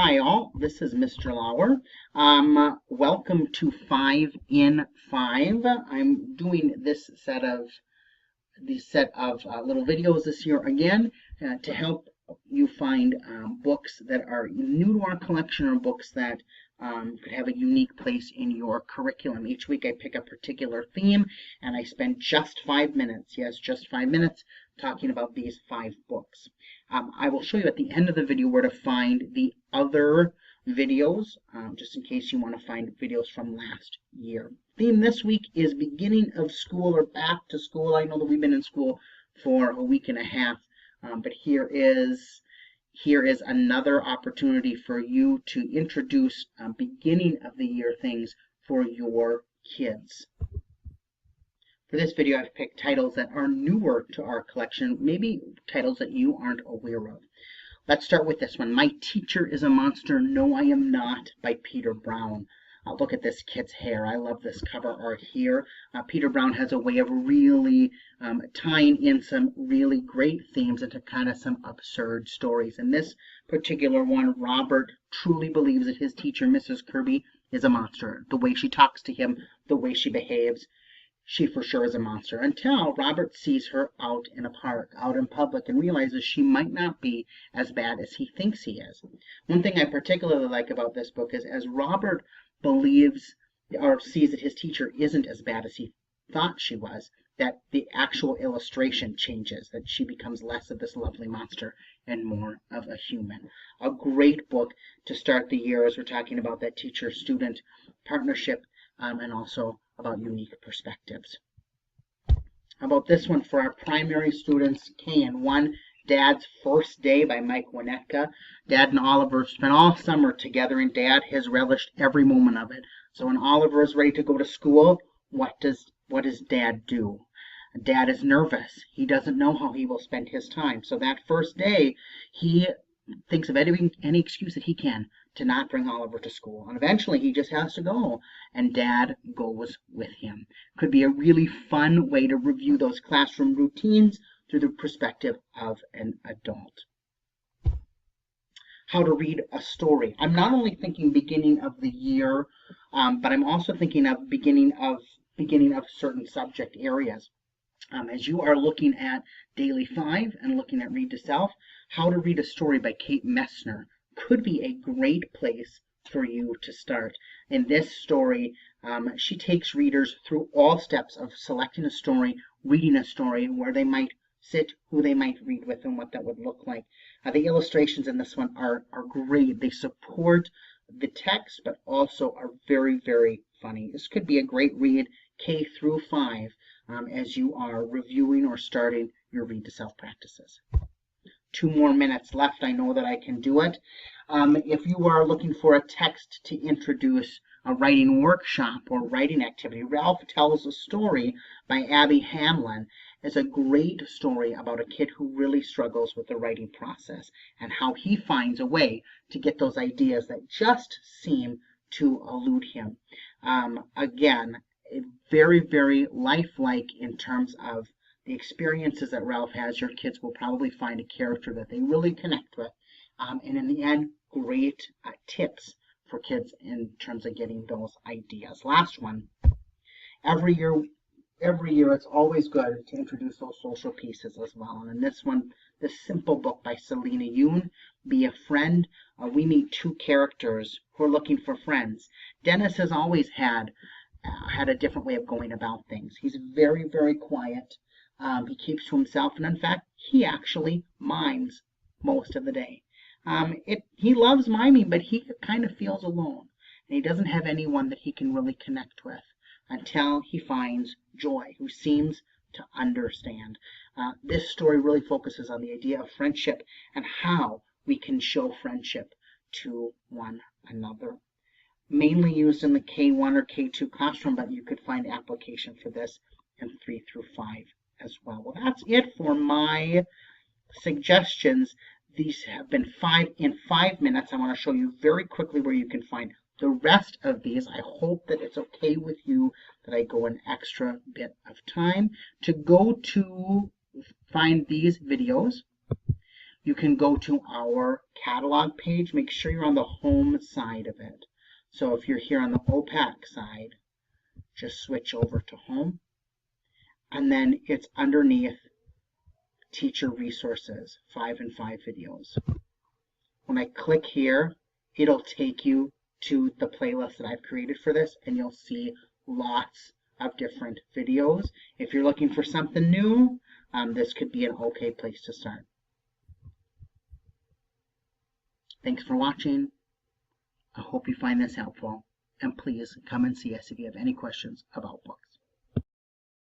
Hi all, this is Mr. Lauer. Welcome to 5 in 5. I'm doing this set of little videos this year again to help you find books that are new to our collection or books that could have a unique place in your curriculum. Each week I pick a particular theme and I spend just 5 minutes, yes, just 5 minutes, talking about these 5 books. I will show you at the end of the video where to find the other videos, just in case you want to find videos from last year. Theme this week is beginning of school or back to school. I know that we've been in school for a week and a half, but here is another opportunity for you to introduce beginning of the year things for your kids. For this video, I've picked titles that are newer to our collection, maybe titles that you aren't aware of. Let's start with this one, My Teacher is a Monster, No I Am Not, by Peter Brown. Look at this kid's hair. I love this cover art here. Peter Brown has a way of really tying in some really great themes into kind of some absurd stories. In this particular one, Robert truly believes that his teacher, Mrs. Kirby, is a monster. The way she talks to him, the way she behaves, she for sure is a monster, until Robert sees her out in a park, out in public, and realizes she might not be as bad as he thinks he is. One thing I particularly like about this book is as Robert believes or sees that his teacher isn't as bad as he thought she was, that the actual illustration changes, that she becomes less of this lovely monster and more of a human. A great book to start the year as we're talking about that teacher-student partnership and also about unique perspectives. How about this one for our primary students, KN1, Dad's First Day by Mike Winnetka. Dad and Oliver spent all summer together, and Dad has relished every moment of it. So when Oliver is ready to go to school, what does Dad do? Dad is nervous. He doesn't know how he will spend his time. So that first day, he thinks of any excuse that he can to not bring Oliver to school. And eventually he just has to go, and Dad goes with him. Could be a really fun way to review those classroom routines through the perspective of an adult. How to read a story. I'm not only thinking beginning of the year, but I'm also thinking of beginning of certain subject areas. As you are looking at Daily 5 and looking at Read to Self, How to Read a Story by Kate Messner could be a great place for you to start. In this story, she takes readers through all steps of selecting a story, reading a story, where they might sit, who they might read with, and what that would look like. The illustrations in this one are great. They support the text, but also are very, very funny. This could be a great read K through 5 as you are reviewing or starting your Read to Self practices. 2 more minutes left. I know that I can do it. If you are looking for a text to introduce a writing workshop or writing activity, Ralph Tells a Story by Abby Hamlin is a great story about a kid who really struggles with the writing process and how he finds a way to get those ideas that just seem to elude him. Again, very, very lifelike in terms of the experiences that Ralph has. Your kids will probably find a character that they really connect with. And in the end, great tips for kids in terms of getting those ideas. Last one. Every year it's always good to introduce those social pieces as well. And in this one, this simple book by Selena Yoon, Be a Friend, we meet 2 characters who are looking for friends. Dennis has always had a different way of going about things. He's very, very quiet. He keeps to himself, and in fact, he actually mimes most of the day. He loves miming, but he kind of feels alone, and he doesn't have anyone that he can really connect with until he finds Joy, who seems to understand. This story really focuses on the idea of friendship and how we can show friendship to one another. Mainly used in the K1 or K2 classroom, but you could find application for this in 3 through 5 as well. Well, that's it for my suggestions. These have been 5 in 5 minutes. I want to show you very quickly where you can find the rest of these. I hope that it's okay with you that I go an extra bit of time. To go to find these videos, you can go to our catalog page. Make sure you're on the home side of it. So if you're here on the OPAC side, just switch over to home. And then it's underneath Teacher Resources, 5 and 5 videos. When I click here, it'll take you to the playlist that I've created for this, and you'll see lots of different videos. If you're looking for something new, this could be an okay place to start. Thanks for watching. I hope you find this helpful, and please come and see us if you have any questions about books.